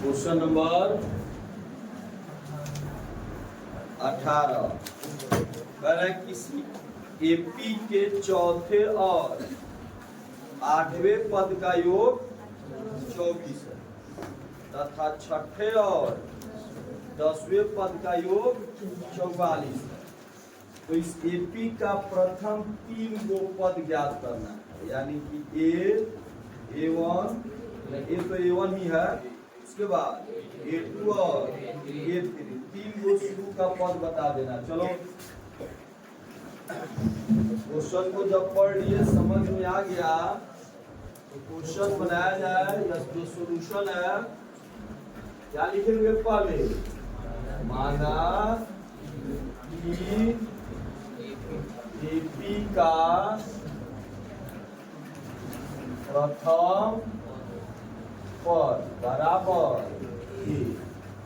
Question number 18 कह रहे किसी एपी के चौथे और आठवें पद का योग 24 है तथा छठे और 10वें पद का योग 44 है। तो इस एपी का प्रथम 3 गो पद ज्ञात करना है, यानी कि A1 ए तो A1 ही है, उसके बाद A2 और A3 3 गो शुरू का पद बता देना। चलो क्वेश्चन को जब पढ़ लिए समझ में आ गया तो क्वेश्चन बनाया जाए या जो सॉल्यूशन है क्या लिखेंगे। पहले माना कि एपी का प्रथम पद बराबर ए,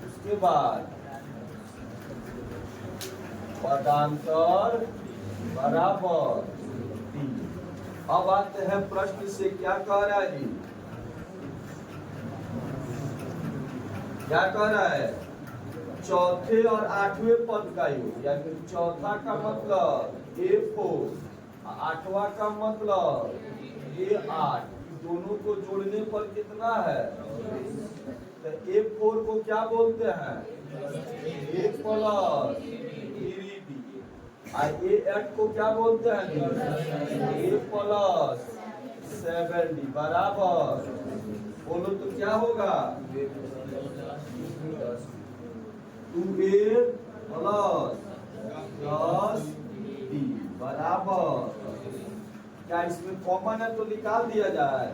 उसके बाद पदांतर बराबर टी। अब आते हैं प्रश्न से क्या कह रहा है जी, क्या कह रहा है चौथे और आठवें पद का योग, यानी चौथा का मतलब A4, आठवां का मतलब A8, दोनों को जोड़ने पर कितना है। तो A4 को क्या बोलते हैं A प्लस A8 को क्या बोलते हैं A प्लस 7D बराबर, बोलो तो क्या होगा 2A प्लस 10D बराबर। क्या इसमें कॉमन है तो निकाल दिया जाए,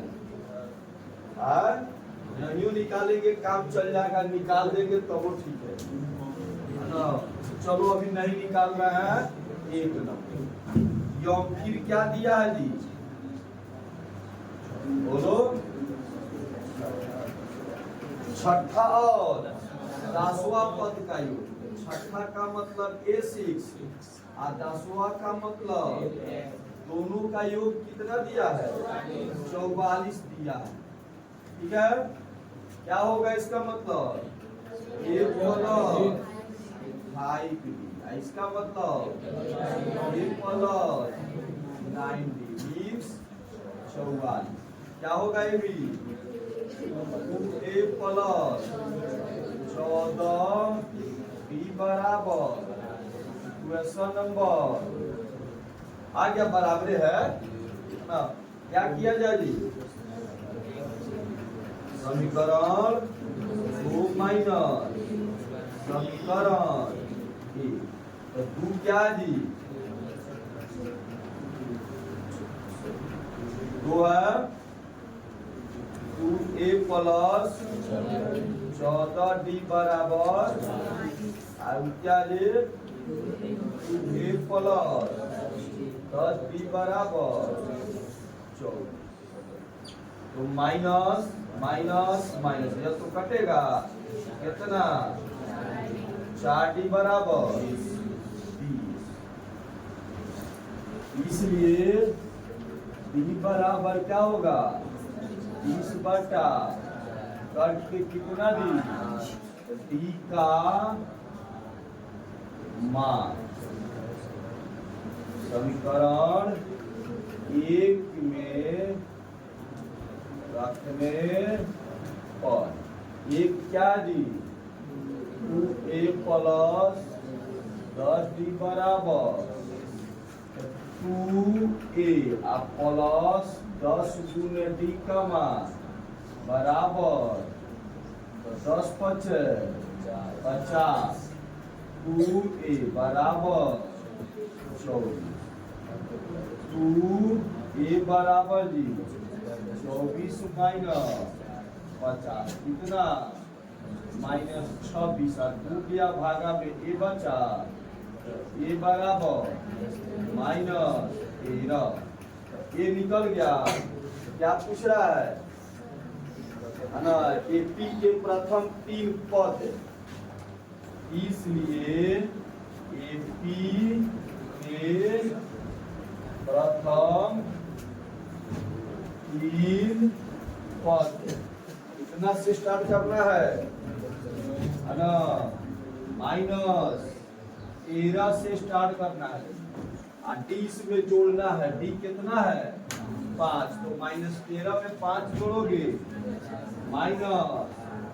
नहीं निकालेंगे काम चल जाएगा, निकाल देंगे तो वो ठीक है ना। चलो अभी नहीं निकाल रहे हैं 1 नंबर। यौम फिर क्या दिया है जी, बोलो छठा और 10वां पद का योग। छठा का मतलब A6 और 10वां का मतलब दोनों का योग कितना दिया है 44 दिया है। ठीक है, क्या होगा इसका मतलब A प्लस 5D, इसका मतलब A प्लस 9D मीन्स 44। क्या होगा ये भी A प्लस 14B बराबर। क्वेश्चन नंबर आ गया बराबर है ना। क्या किया जाए जी, समीकरण 2 माइनस समीकरण 1, तो 2 क्या जी 2 है 2A प्लस 14D बराबर क्या जी 2A प्लस 10B बराबर 24। तो माइनस माइनस माइनस यह तो कटेगा कितना 4D बराबर 20। इसलिए D बराबर क्या होगा 20 बटा कट के कितना D का मान समीकरण 1 में रखने पर एक क्या दी 2A प्लस 10D बराबर 2A प्लस 10 गुने D का मान बराबर 10 × 50 2A बराबर 24। 2A बराबर जी 24 माइनस 50 कितना माइनस 26 और 2 दिया भागा में A बचा A बराबर माइनस 13। A निकल गया। क्या पूछ रहा है ना एपी के प्रथम 3 पद, इसलिए एपी के प्रथम 3 पद कितना से स्टार्ट करना है ना, माइनस 13 से स्टार्ट करना है और डी इसमें जोड़ना है। डी कितना है 5, तो माइनस 13 में 5 जोड़ोगे माइनस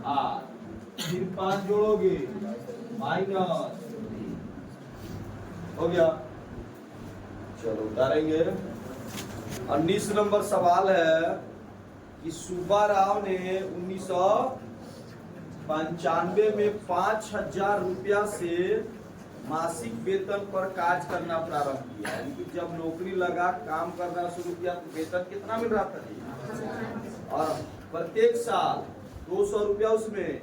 8, फिर 5 जोड़ोगे माइनस, हो गया। चलो उतारेंगे। 19 नंबर सवाल है कि सुब्बा राव ने 1995 में 5,000 रुपया से मासिक वेतन पर कार्य करना प्रारंभ किया। यानी कि जब नौकरी लगा, काम करना शुरू किया तो वेतन कितना मिल रहा था जी, और प्रत्येक साल 200 रुपया उसमें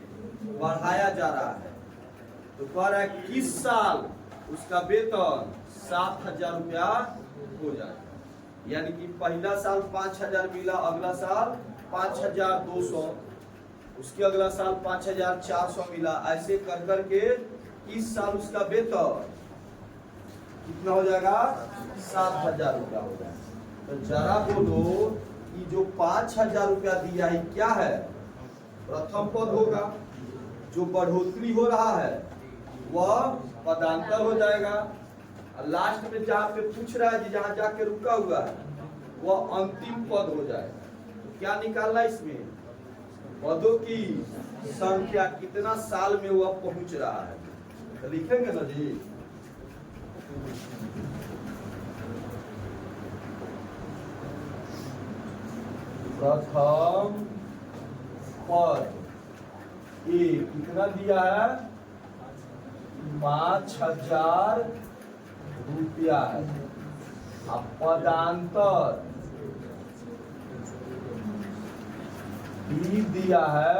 बढ़ाया जा रहा है। तो कह रहा है किस साल उसका वेतन 7,000 रुपया हो जाए। यानी कि पहला साल 5,000 मिला, अगला साल 5,200, उसके अगला साल 5,400 मिला, ऐसे कर करके इस साल उसका वेतन कितना हो जाएगा 7,000 रुपया हो जाएगा। तो जरा बोलो कि जो 5,000 रुपया दिया है क्या है, प्रथम पद होगा। जो बढ़ोतरी हो रहा है वह पदांतर हो जाएगा। लास्ट में जहाँ पे पूछ रहा है जहाँ जाके रुका हुआ है वह अंतिम पद हो जाएगा। तो क्या निकालना इसमें, पदों की संख्या, कितना साल में वह पहुंच रहा है। तो लिखेंगे ना जी, प्रथम पद ए कितना दिया है 5,000 रुपया है। अब पदांतर बी दिया है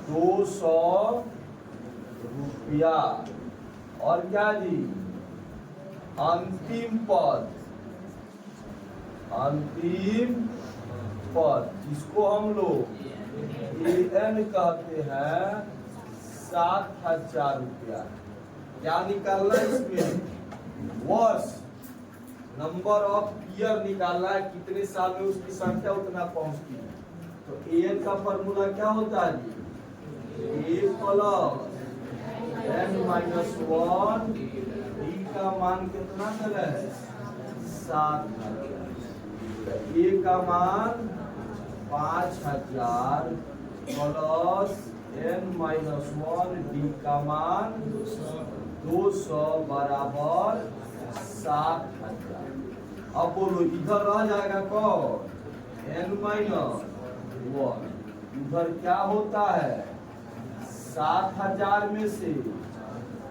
200 रुपया, और क्या जी अंतिम पद, अंतिम पद जिसको हम लोग एन कहते हैं 7,000 रुपया। क्या निकालना है इसमें, वर्ष, नंबर ऑफ ईयर निकालना है, कितने साल में उसकी संख्या उतना पहुंचती है। तो एन का फॉर्मूला क्या होता है जी, ए प्लस एन माइनस 1, डी का मान कितना है 7,000, ए का मान 5,000 प्लस एन माइनस 1, डी का मान 200 बराबर 7,000। अब बोलो इधर रह जाएगा कौन, एन माइनस 1, इधर क्या होता है 7,000 में से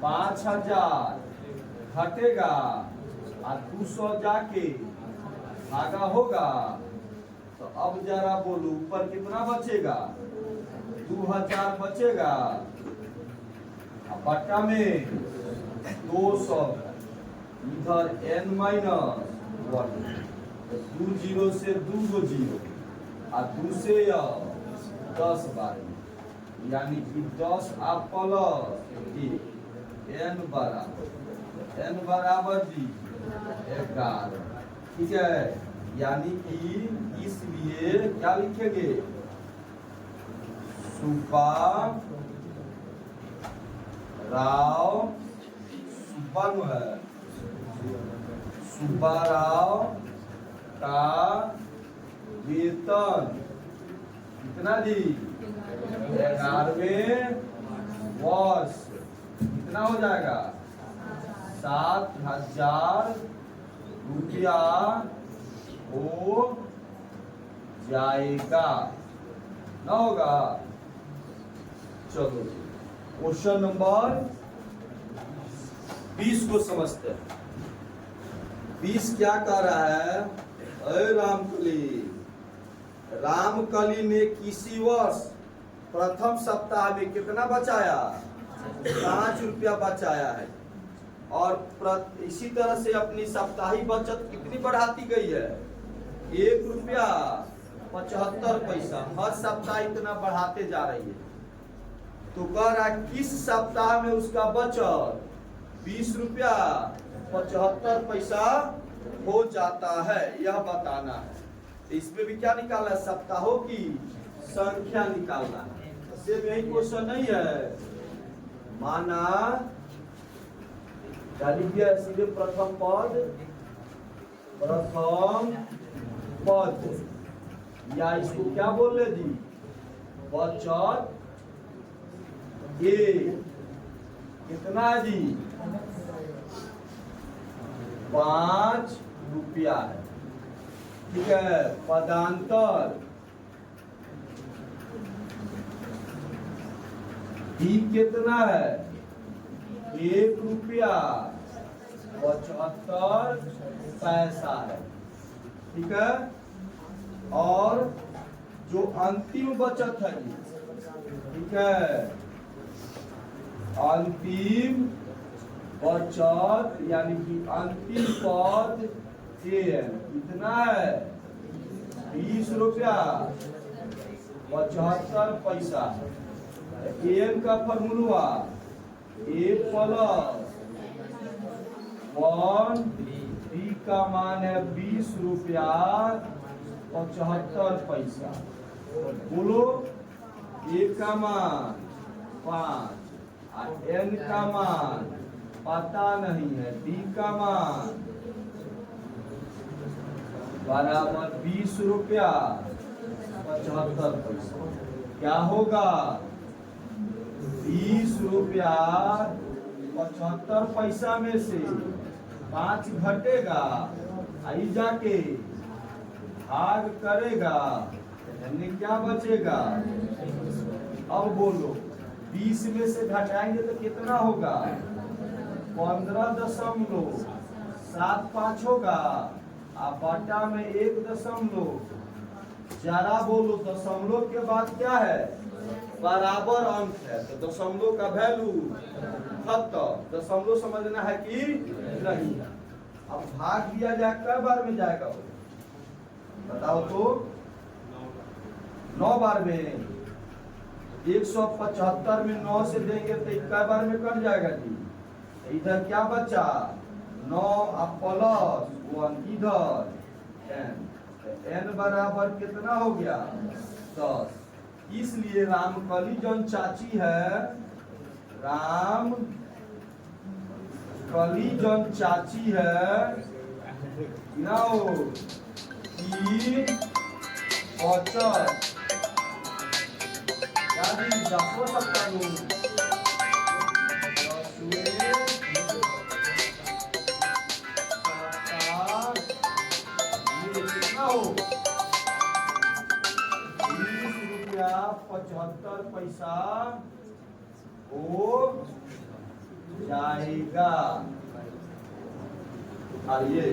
5,000 घटेगा और 200 जाके भागा होगा। तो अब जरा बोलो ऊपर कितना बचेगा 2,000 बचेगा, बट्टा में 200, इधर n माइनस 1, 2 जीरो से 2 गो जीरो और 2 से 10 बार, यानी कि 10 आप प्लस n बराबर जी 11। ठीक है, यानी कि इसलिए क्या लिखेंगे, सुब्बा राव, सुब्बा राव का वेतन कितना जी 11वें वर्ष कितना हो जाएगा 7,000 रुपया हो जाएगा, ना होगा। चलो क्वेश्चन नंबर 20 को समझते हैं। 20 क्या कह रहा है, अरे रामकली ने किसी वर्ष प्रथम सप्ताह में कितना बचाया 5 रुपया बचाया है, और इसी तरह से अपनी साप्ताहिक बचत कितनी बढ़ाती गई है 1 रुपया 75 पैसा, हर सप्ताह इतना बढ़ाते जा रही है। तो कह रहा है किस सप्ताह में उसका बचत 20 रुपया 75 पैसा हो जाता है, यह बताना है। इसमें भी क्या निकालना है, सप्ताहों की संख्या निकालना है। सेम यही क्वेश्चन नहीं है। माना लिखिए सीधे प्रथम पद या इसको क्या बोल रहे जी, बचत ए कितना है जी, 5 रुपया है। ठीक है, पदांतर बी कितना है, 1 रुपया 75 पैसा है। ठीक है, और जो अंतिम बचत है जी, ठीक है, अंतिम बचत यानी कि अंतिम पद एन कितना है, 20 रुपया 75 पैसा। एन का फॉर्मूला ए प्लस 1 बी का मान है 20 रुपया 75 पैसा। बोलो, ए का मान 5 और एन का मान पता नहीं है, डी का मान बराबर 20 रुपया 75 पैसा। क्या होगा, 20 रुपया 75 पैसा में से 5 घटेगा, आई जाके भाग करेगा, यानी क्या बचेगा। अब बोलो, 20 में से घटाएंगे तो कितना होगा, 15.75 होगा। आप बटा में 1 दशमलव, जरा बोलो दशमलव के बाद क्या है, बराबर अंक है, तो दशमलव का वैल्यू खत्म। दशमलव समझना है कि नहीं। अब भाग दिया जाए कै बार में जाएगा वो बताओ तो, 9 बार में। 175 में 9 से देंगे तो कै बार में कट जाएगा जी। इधर क्या बचा, 9 प्लस 1 इधर n बराबर कितना हो गया, 10। इसलिए रामकली जौन चाची है, रामकली जौन चाची है ना, की बचत क्या जी, 10 हो सकता है, 75 पैसा हो जाएगा। आइए